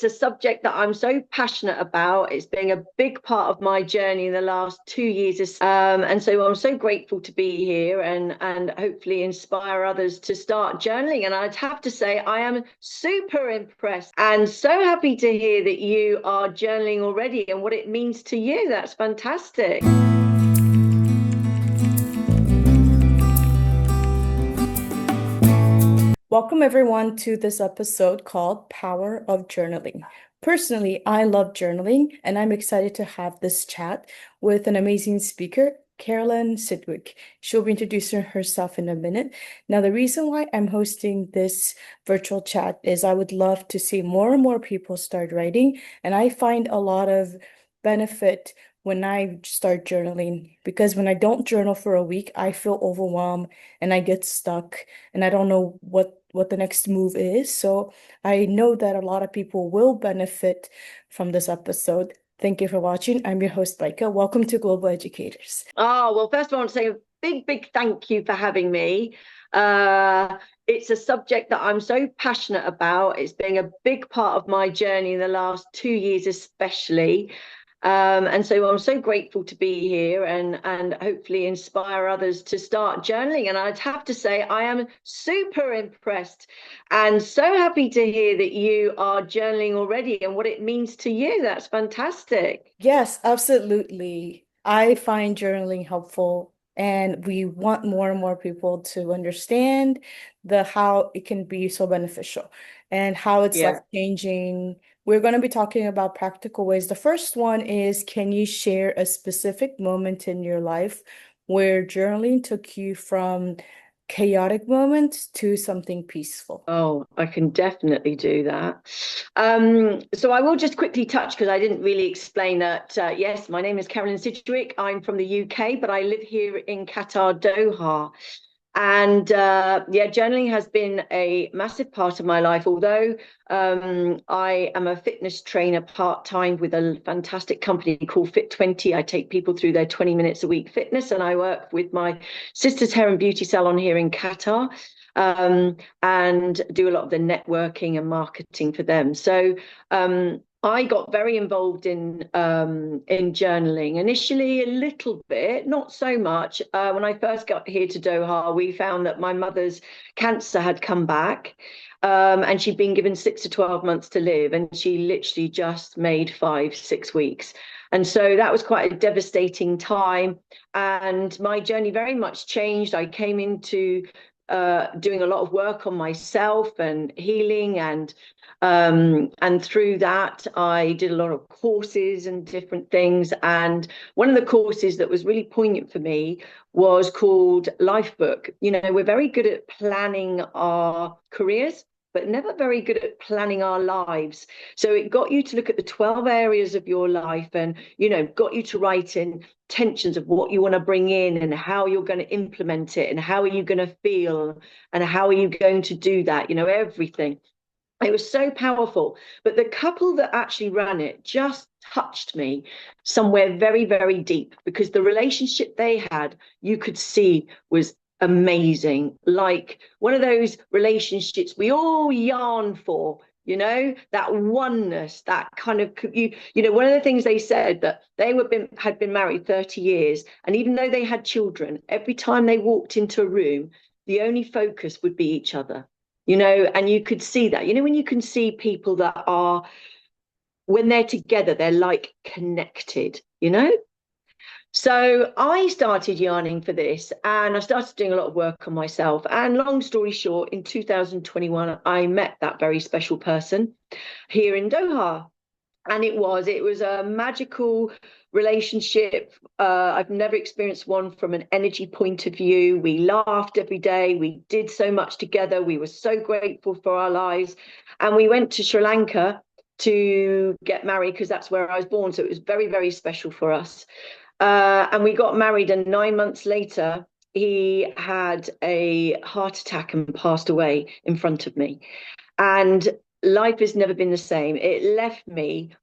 It's a subject that I'm so passionate about. It's been a big part of my journey in the last 2 years. And so I'm so grateful to be here and hopefully inspire others to start journaling. And I'd have to say, I am super impressed and so happy to hear that you are journaling already and what it means to you. That's fantastic. Welcome, everyone, to this episode called Power of Journaling. Personally, I love journaling, and I'm excited to have this chat with an amazing speaker, Carolyn Sidgwick. She'll be introducing herself in a minute. Now, the reason why I'm hosting this virtual chat is I would love to see more and more people start writing, and I find a lot of benefit when I start journaling, because when I don't journal for a week, I feel overwhelmed and I get stuck and I don't know what the next move is. So I know that a lot of people will benefit from this episode. Thank you for watching. I'm your host, Baika. Welcome to Global Educators. Oh, well, first of all, I want to say a big thank you for having me. It's a subject that I'm so passionate about. It's been a big part of my journey in the last 2 years, especially. And so I'm so grateful to be here and hopefully inspire others to start journaling. And I'd have to say, I am super impressed and so happy to hear that you are journaling already and what it means to you. That's fantastic. Yes, absolutely. I find journaling helpful, and we want more and more people to understand the how it can be so beneficial and how it's Yeah. life changing. We're going to be talking about practical ways. The first one is, can you share a specific moment in your life where journaling took you from chaotic moments to something peaceful? Oh, I can definitely do that. So I will just quickly touch because I didn't really explain that. Yes, my name is Carolyn Sidgwick. I'm from the UK, but I live here in Qatar, Doha. And yeah, journaling has been a massive part of my life, although I am a fitness trainer part-time with a fantastic company called Fit20. I take people through their 20 minutes a week fitness, and I work with my sister's hair and beauty salon here in Qatar, and do a lot of the networking and marketing for them. So I got very involved in journaling initially, a little bit, not so much. When I first got here to Doha, we found that my mother's cancer had come back, and she'd been given 6 to 12 months to live, and she literally just made 5, 6 weeks. And so that was quite a devastating time, and my journey very much changed. I came into doing a lot of work on myself and healing, and through that I did a lot of courses and different things. And one of the courses that was really poignant for me was called Life Book. You know, we're very good at planning our careers, but never very good at planning our lives. So it got you to look at the 12 areas of your life and, you know, got you to write in intentions of what you want to bring in and how you're going to implement it and how are you going to feel and how are you going to do that, you know, everything. It was so powerful. But the couple that actually ran it just touched me somewhere very deep, because the relationship they had, you could see, was amazing. Like one of those relationships we all yearn for, you know, that oneness, that kind of, you know, one of the things they said, that they had been married 30 years, and even though they had children, every time they walked into a room, the only focus would be each other. You know, and you could see that, you know, when you can see people that are, when they're together, they're like connected, you know. So I started yearning for this, and I started doing a lot of work on myself. And long story short, in 2021, I met that very special person here in Doha. And it was a magical relationship. I've never experienced one from an energy point of view. We laughed every day. We did so much together. We were so grateful for our lives. And we went to Sri Lanka to get married because that's where I was born. So it was very special for us. And we got married, and 9 months later, he had a heart attack and passed away in front of me. And life has never been the same. It left me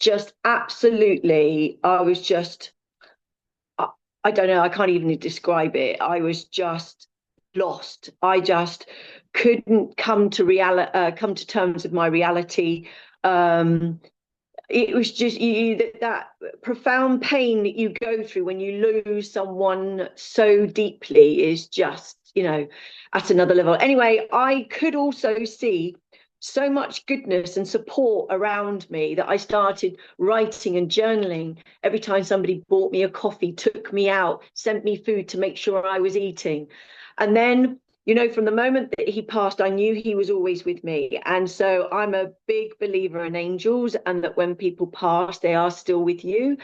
just absolutely, I was just, I don't know, I can't even describe it. I was just lost. I just couldn't come to terms with my reality. Um, it was just that profound pain that you go through when you lose someone so deeply is just, at another level. Anyway, I could also see so much goodness and support around me that I started writing and journaling every time somebody bought me a coffee, took me out, sent me food to make sure I was eating. And then, from the moment that he passed, I knew he was always with me. And so I'm a big believer in angels, and that when people pass, they are still with you.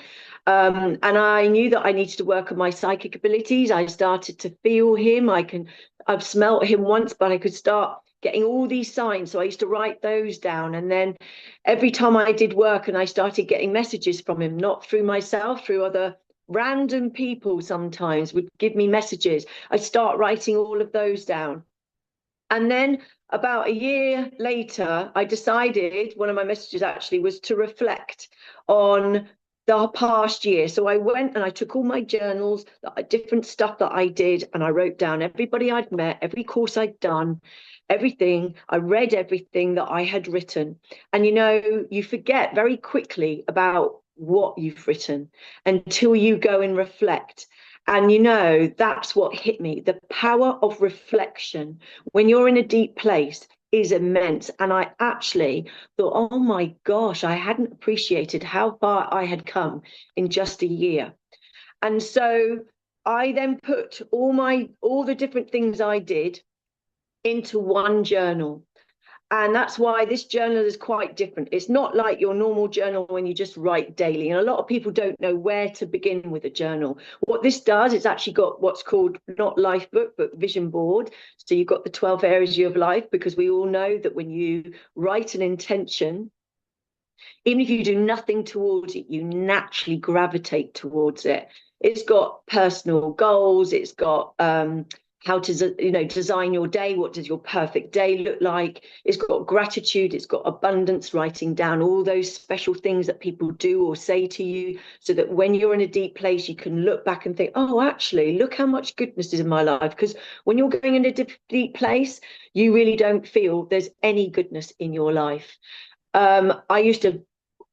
And I knew that I needed to work on my psychic abilities. I started to feel him. I've smelt him once, but I could start getting all these signs. So I used to write those down. And then every time I did work and I started getting messages from him, not through myself, through other random people sometimes would give me messages. I'd start writing all of those down. And then about a year later, I decided one of my messages actually was to reflect on the past year. So I went and I took all my journals, different stuff that I did, and I wrote down everybody I'd met, every course I'd done, everything. I read everything that I had written. And you forget very quickly about what you've written until you go and reflect. And that's what hit me. The power of reflection when you're in a deep place is immense. And I actually thought, oh my gosh, I hadn't appreciated how far I had come in just a year. And so I then put all the different things I did into one journal. And that's why this journal is quite different. It's not like your normal journal when you just write daily. And a lot of people don't know where to begin with a journal. What this does, it's actually got what's called not life book, but vision board. So you've got the 12 areas of life, because we all know that when you write an intention, even if you do nothing towards it, you naturally gravitate towards it. It's got personal goals. It's got how to design your day. What does your perfect day look like? It's got gratitude. It's got abundance, writing down all those special things that people do or say to you, so that when you're in a deep place, you can look back and think, oh, actually, look how much goodness is in my life. Because when you're going in a deep place, you really don't feel there's any goodness in your life. I used to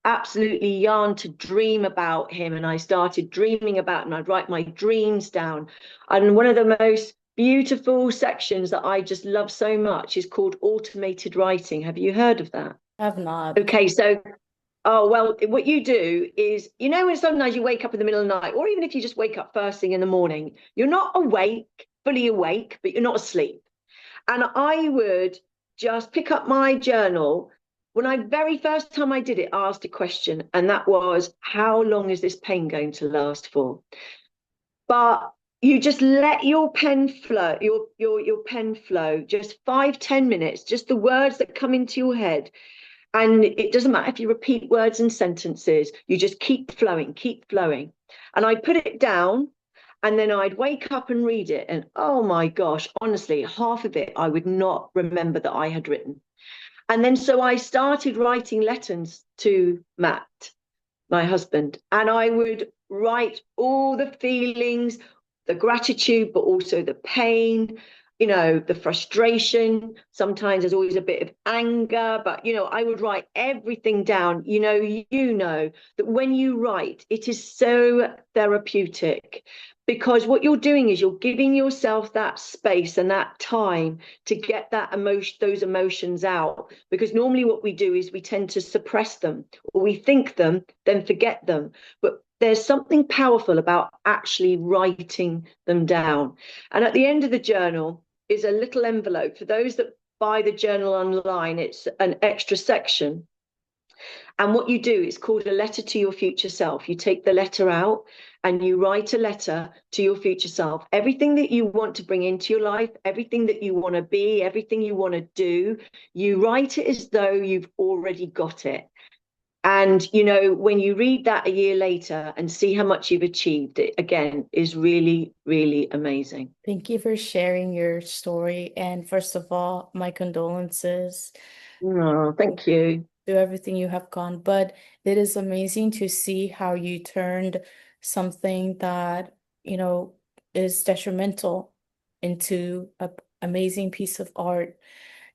absolutely yarn to dream about him, and I started dreaming about him. I'd write my dreams down. And one of the most beautiful sections that I just love so much is called automated writing. Have you heard of that? I have not. Okay, so well, what you do is, when sometimes you wake up in the middle of the night, or even if you just wake up first thing in the morning, you're not fully awake, but you're not asleep. And I would just pick up my journal. When very first time I did it, I asked a question, and that was, how long is this pain going to last for? But you just let your pen flow, your pen flow, just 5-10 minutes, just the words that come into your head. And it doesn't matter if you repeat words and sentences, you just keep flowing, keep flowing. And I put it down, and then I'd wake up and read it. And oh my gosh, honestly, half of it I would not remember that I had written. And then so I started writing letters to Matt, my husband, and I would write all the feelings, the gratitude, but also the pain, the frustration. Sometimes there's always a bit of anger, but I would write everything down. That when you write, it is so therapeutic, because what you're doing is you're giving yourself that space and that time to get those emotions out. Because normally what we do is we tend to suppress them, or we think them, then forget them. But there's something powerful about actually writing them down. And at the end of the journal is a little envelope. For those that buy the journal online, it's an extra section. And what you do is called a letter to your future self. You take the letter out and you write a letter to your future self. Everything that you want to bring into your life, everything that you want to be, everything you want to do, you write it as though you've already got it. And, when you read that a year later and see how much you've achieved, it again is really, really amazing. Thank you for sharing your story. And first of all, my condolences. Oh, thank you. Through everything you have gone. But it is amazing to see how you turned something that, is detrimental into an amazing piece of art.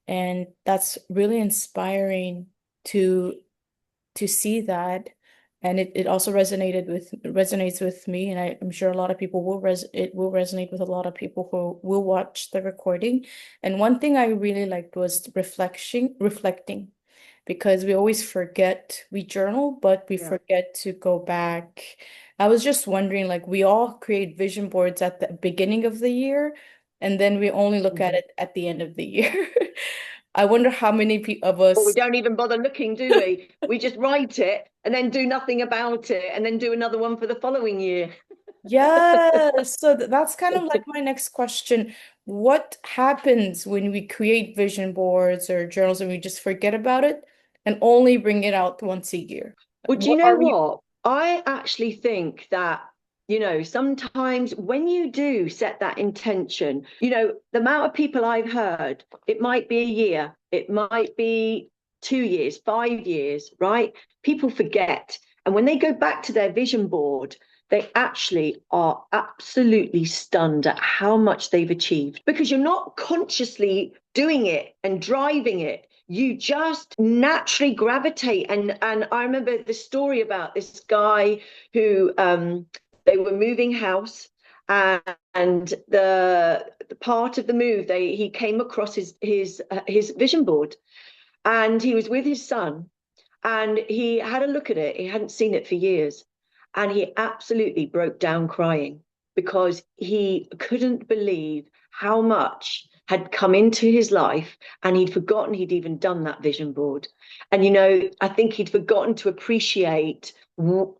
And that's really inspiring to see that. And it also resonates with me, and I'm sure a lot of people it will resonate with a lot of people who will watch the recording. And one thing I really liked was reflecting, because we always forget, we journal, but we Yeah. forget to go back. I was just wondering, like, we all create vision boards at the beginning of the year, and then we only look at Mhm. it at the end of the year. I wonder how many of Or we us. don't even bother looking, do we? We just write it and then do nothing about it and then do another one for the following year. Yes, so that's kind of like my next question. What happens when we create vision boards or journals and we just forget about it and only bring it out once a year? Well, do you What know are we? what? I actually think that, sometimes when you do set that intention, the amount of people I've heard, it might be a year, it might be 2 years, 5 years, right? People forget. And when they go back to their vision board, they actually are absolutely stunned at how much they've achieved because you're not consciously doing it and driving it. You just naturally gravitate. And I remember the story about this guy who they were moving house, and the part of the move, he came across his vision board, and he was with his son, and he had a look at it. He hadn't seen it for years. And he absolutely broke down crying because he couldn't believe how much had come into his life, and he'd forgotten he'd even done that vision board. And, I think he'd forgotten to appreciate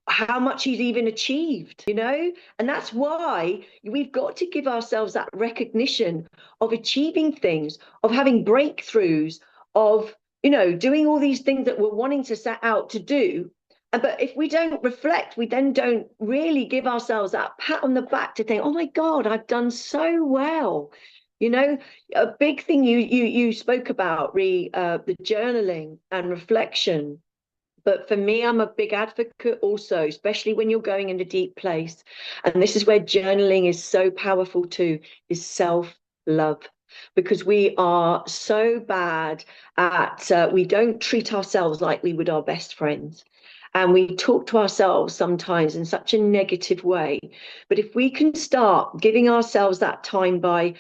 how much he'd even achieved. And that's why we've got to give ourselves that recognition of achieving things, of having breakthroughs, of doing all these things that we're wanting to set out to do. But if we don't reflect, we then don't really give ourselves that pat on the back to think, oh my God, I've done so well. A big thing you spoke about, the journaling and reflection. But for me, I'm a big advocate also, especially when you're going in a deep place. And this is where journaling is so powerful too, is self-love. Because we are so bad at, we don't treat ourselves like we would our best friends. And we talk to ourselves sometimes in such a negative way. But if we can start giving ourselves that time by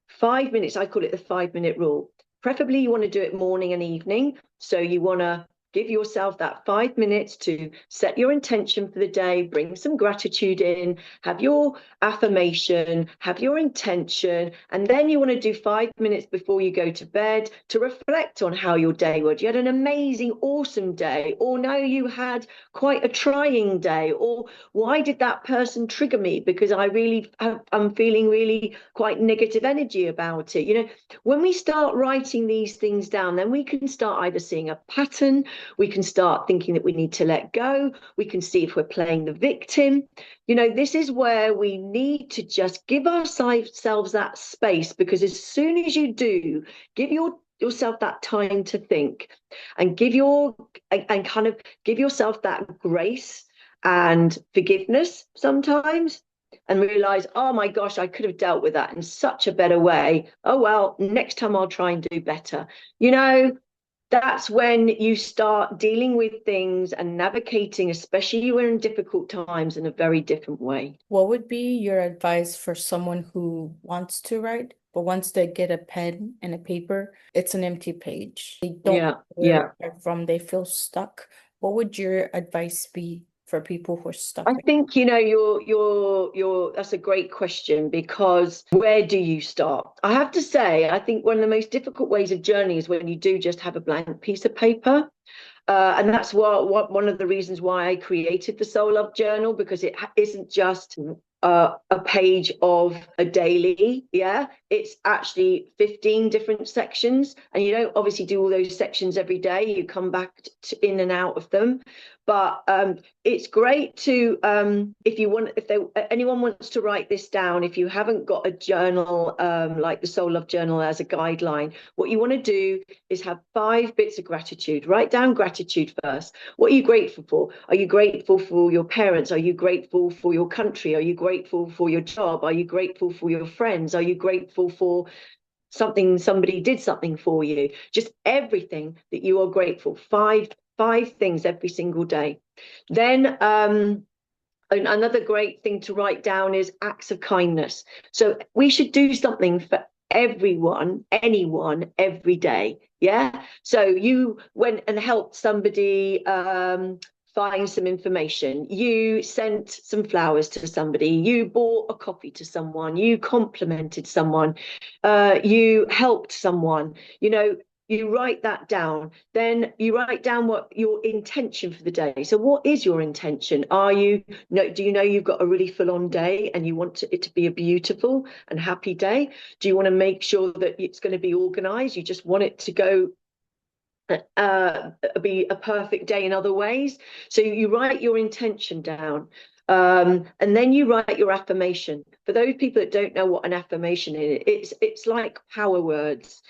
5 minutes, I call it the 5 minute rule. Preferably, you want to do it morning and evening. So you want to give yourself that 5 minutes to set your intention for the day, bring some gratitude in, have your affirmation, have your intention, and then you want to do 5 minutes before you go to bed to reflect on how your day was. You had an amazing, awesome day, or no, you had quite a trying day, or why did that person trigger me? Because I'm feeling really quite negative energy about it. When we start writing these things down, then we can start either seeing a pattern. We can start thinking that we need to let go. We can see if we're playing the victim. This is where we need to just give ourselves that space, because as soon as you do, give yourself that time to think, and kind of give yourself that grace and forgiveness sometimes, and realize, oh my gosh, I could have dealt with that in such a better way. Oh, well, next time I'll try and do better. That's when you start dealing with things and navigating, especially when in difficult times, in a very different way. What would be your advice for someone who wants to write, but once they get a pen and a paper, it's an empty page? They don't know Yeah, where to yeah. start from, they feel stuck. What would your advice be for people who are stuck? I think, you're that's a great question, because where do you start? I have to say, I think one of the most difficult ways of journeying is when you do just have a blank piece of paper. And that's what one of the reasons why I created the Soul Love Journal, because it isn't just a page of a daily. Yeah, it's actually 15 different sections, and you don't obviously do all those sections every day. You come back in and out of them. But it's great to, if anyone wants to write this down, if you haven't got a journal, like the Soul Love Journal as a guideline, what you want to do is have 5 bits of gratitude. Write down gratitude first. What are you grateful for? Are you grateful for your parents? Are you grateful for your country? Are you grateful for your job? Are you grateful for your friends? Are you grateful for somebody did something for you, just everything that you are grateful. Five things every single day. Then another great thing to write down is acts of kindness. So we should do something for everyone, anyone, every day. Yeah. So you went and helped somebody find some information. You sent some flowers to somebody. You bought a coffee to someone. You complimented someone. You helped someone. You write that down. Then you write down what your intention for the day. So what is your intention? Do you know you've got a really full-on day and you want it to be a beautiful and happy day? Do you want to make sure that it's going to be organized? You just want it to go be a perfect day in other ways. So you write your intention down. And then you write your affirmation. For those people that don't know what an affirmation is, it's like power words.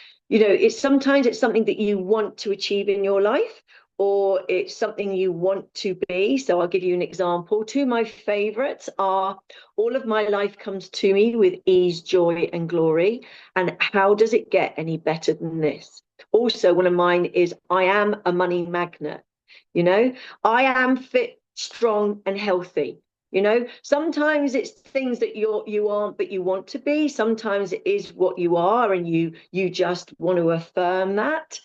Sometimes it's something that you want to achieve in your life, or it's something you want to be. So I'll give you an example. Two of my favorites are: all of my life comes to me with ease, joy, and glory. And how does it get any better than this? Also, one of mine is: I am a money magnet. I am fit, strong, and healthy. Sometimes it's things that you aren't, but you want to be. Sometimes it is what you are, and you just want to affirm that.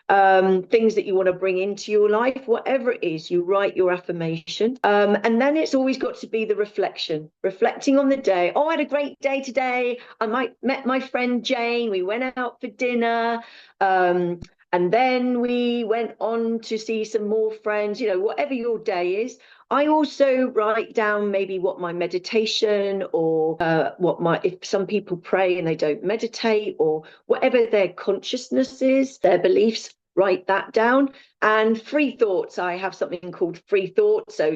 Things that you want to bring into your life, whatever it is, you write your affirmation. And then it's always got to be the reflecting on the day. Oh, I had a great day today. Met my friend Jane. We went out for dinner. And then we went on to see some more friends, whatever your day is. I also write down maybe what my meditation or if some people pray and they don't meditate, or whatever their consciousness is, their beliefs, write that down. And free thoughts, I have something called free thoughts. So,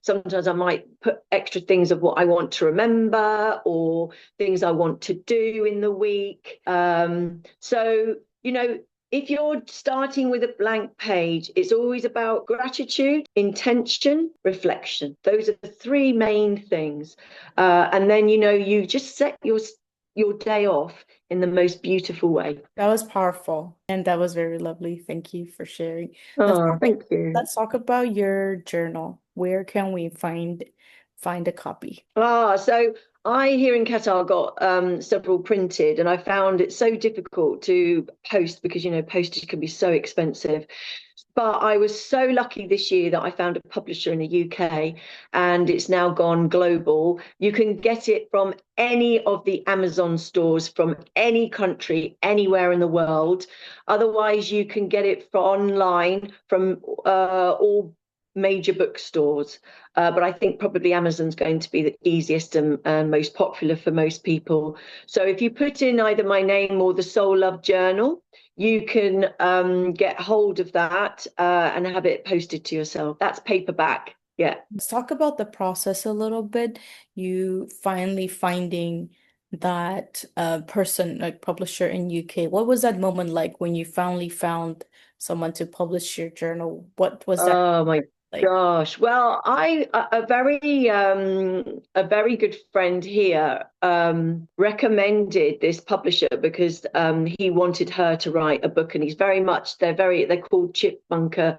sometimes I might put extra things of what I want to remember or things I want to do in the week. If you're starting with a blank page, it's always about gratitude, intention, reflection. Those are the three main things. And then, you just set your day off in the most beautiful way. That was powerful and that was very lovely. Thank you for sharing. Oh, thank you. Let's talk about your journal. Where can we find a copy? So I here in Qatar got several printed, and I found it so difficult to post because postage can be so expensive. But I was so lucky this year that I found a publisher in the UK, and it's now gone global. You can get it from any of the Amazon stores from any country, anywhere in the world. Otherwise, you can get it online from all major bookstores. But I think probably Amazon's going to be the easiest and most popular for most people. So if you put in either my name or the Soul Love Journal, you can get hold of that and have it posted to yourself. That's paperback. Yeah. Let's talk about the process a little bit. You finally finding that person, like publisher in UK. What was that moment like when you finally found someone to publish your journal? What was that Oh my like? gosh. Well, a very good friend here recommended this publisher because he wanted her to write a book, and they're called chipmunker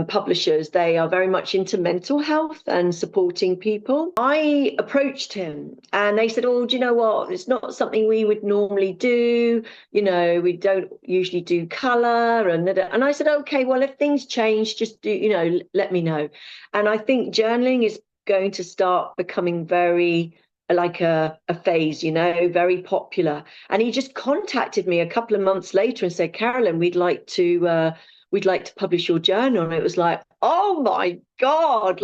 publishers. They are very much into mental health and supporting people. I approached him and they said, oh, do you know what? It's not something we would normally do. We don't usually do color. And I said, okay, well, if things change, just let me know. And I think journaling is going to start becoming very like a phase, very popular. And he just contacted me a couple of months later and said, Carolyn, we'd like to publish your journal. And it was like, oh my God,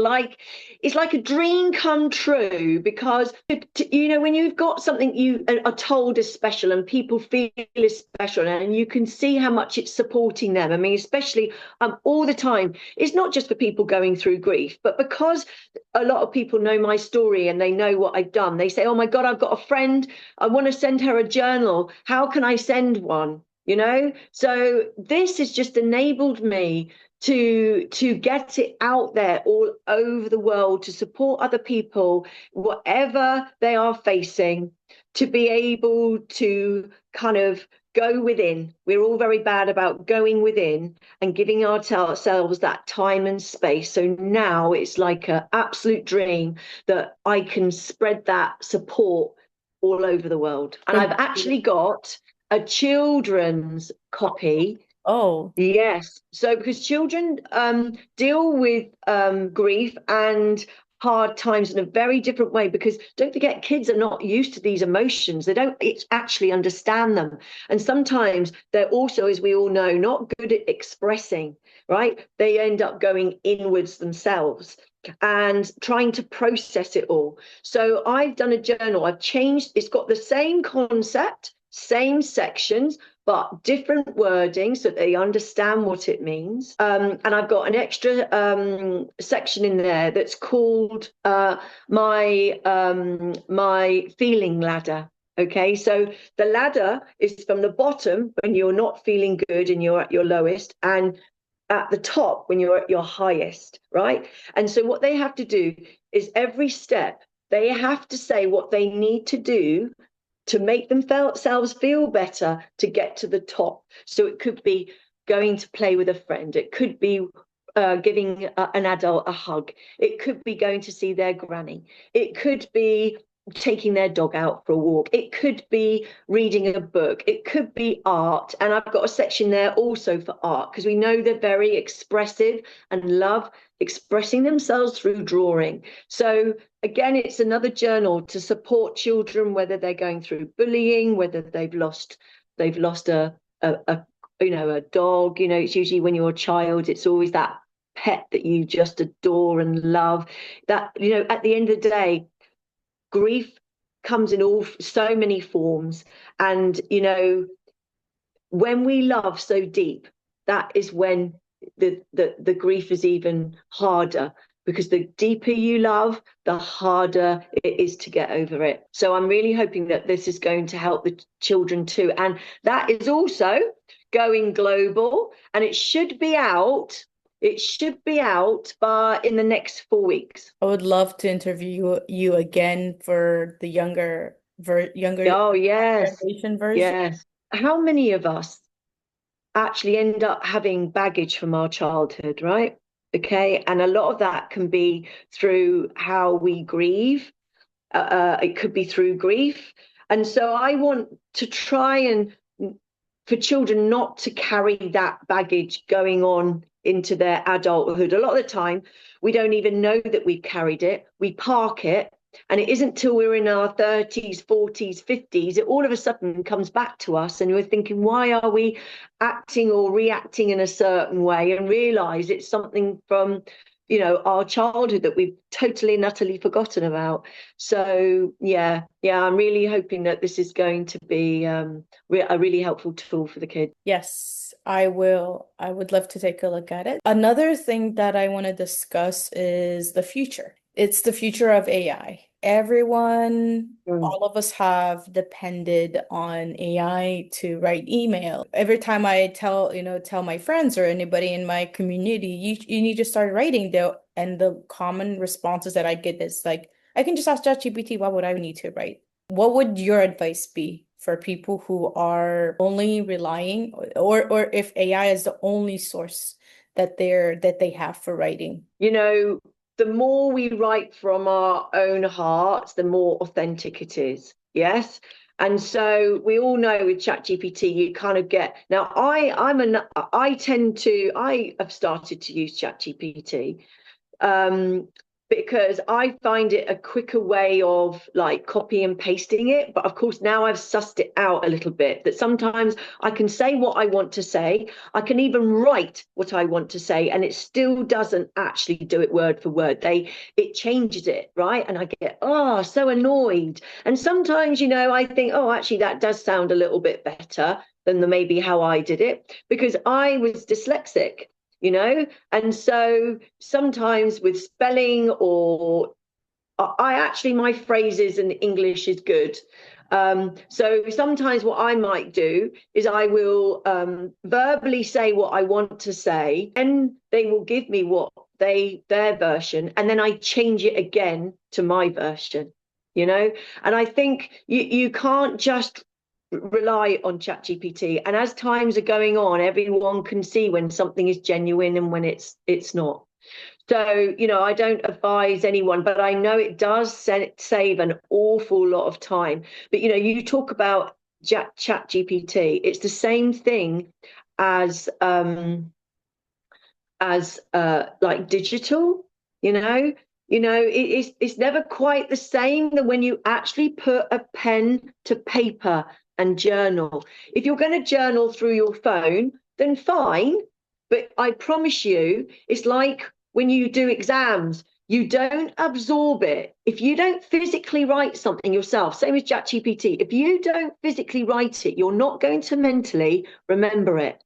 it's like a dream come true, because when you've got something you are told is special and people feel is special, and you can see how much it's supporting them. I mean, especially all the time, it's not just for people going through grief, but because a lot of people know my story and they know what I've done, they say, oh my God, I've got a friend, I want to send her a journal, how can I send one? So this has just enabled me to get it out there all over the world, to support other people, whatever they are facing, to be able to kind of go within. We're all very bad about going within and giving ourselves that time and space. So now it's like an absolute dream that I can spread that support all over the world. And I've actually got a children's copy. Oh, Yes. So because children deal with grief and hard times in a very different way, because don't forget, kids are not used to these emotions. They don't actually understand them. And sometimes they're also, as we all know, not good at expressing, right? They end up going inwards themselves and trying to process it all. So I've done a journal. I've changed. It's got the same concept, same sections, but different wording so they understand what it means. And I've got an extra section in there that's called my feeling ladder. Okay, so the ladder is from the bottom when you're not feeling good and you're at your lowest, and at the top when you're at your highest, right? And so what they have to do is every step, they have to say what they need to do to make themselves feel better to get to the top. So it could be going to play with a friend. It could be giving an adult a hug. It could be going to see their granny. It could be taking their dog out for a walk. It could be reading a book. It could be art. And I've got a section there also for art, because we know they're very expressive and love expressing themselves through drawing. So again, it's another journal to support children, whether they're going through bullying, whether they've lost a a dog. It's usually when you're a child, it's always that pet that you just adore and love. That, at the end of the day, grief comes in so many forms. And, when we love so deep, that is when the grief is even harder, because the deeper you love, the harder it is to get over it. So I'm really hoping that this is going to help the children too. And that is also going global, and it should be out. It should be out in the next 4 weeks. I would love to interview you again for the younger Oh, yes. generation version. Yes. How many of us actually end up having baggage from our childhood, right? Okay. And a lot of that can be through how we grieve. It could be through grief. And so I want to try and for children not to carry that baggage going on into their adulthood. A lot of the time, we don't even know that we've carried it. We park it. And it isn't till we're in our 30s, 40s, 50s, it all of a sudden comes back to us. And we're thinking, why are we acting or reacting in a certain way? And realize it's something from, our childhood that we've totally and utterly forgotten about. So, yeah, I'm really hoping that this is going to be a really helpful tool for the kids. Yes, I will. I would love to take a look at it. Another thing that I want to discuss is the future. It's the future of AI. Everyone, all of us have depended on AI to write email. Every time I tell my friends or anybody in my community, you need to start writing, and the common responses that I get is like, I can just ask ChatGPT, why would I need to write? What would your advice be for people who are only relying, or if AI is the only source that they have for writing? The more we write from our own hearts, the more authentic it is. Yes. And so we all know with ChatGPT, you kind of get, now I have started to use ChatGPT because I find it a quicker way of like copy and pasting it. But of course, now I've sussed it out a little bit, that sometimes I can say what I want to say. I can even write what I want to say, and it still doesn't actually do it word for word. It changes it, right? And I get, so annoyed. And sometimes, I think, actually, that does sound a little bit better than maybe how I did it, because I was dyslexic. And so sometimes with spelling, or I actually, my phrases and English is good. So sometimes what I might do is I will verbally say what I want to say, and they will give me their version, and then I change it again to my version, you know? And I think you can't just rely on ChatGPT. And as times are going on, everyone can see when something is genuine and when it's not. So, I don't advise anyone, but I know it does save an awful lot of time. But, you talk about Chat GPT, it's the same thing as like digital, you know. It's never quite the same than when you actually put a pen to paper and journal. If you're going to journal through your phone, then fine. But I promise you, it's like when you do exams, you don't absorb it. If you don't physically write something yourself, same as ChatGPT, if you don't physically write it, you're not going to mentally remember it.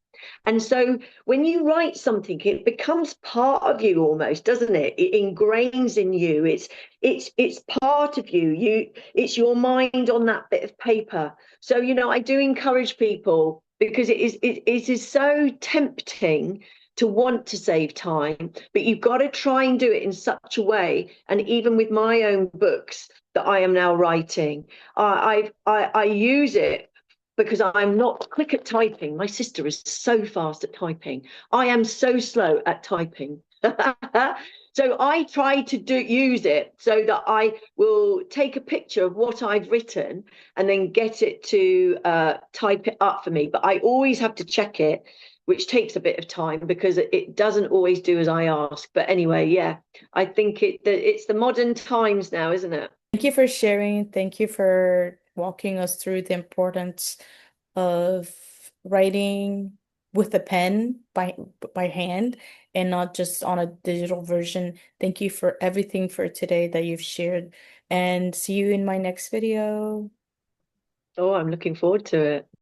And so when you write something, it becomes part of you almost, doesn't it? It ingrains in you. It's part of you. It's your mind on that bit of paper. So, I do encourage people, because it is so tempting to want to save time, but you've got to try and do it in such a way. And even with my own books that I am now writing, I use it because I'm not quick at typing. My sister is so fast at typing. I am so slow at typing. So I try to use it so that I will take a picture of what I've written and then get it to type it up for me. But I always have to check it, which takes a bit of time because it doesn't always do as I ask. But anyway, yeah, I think it's the modern times now, isn't it? Thank you for sharing. Thank you for walking us through the importance of writing with a pen by hand and not just on a digital version. Thank you for everything for today that you've shared, and see you in my next video. Oh, I'm looking forward to it.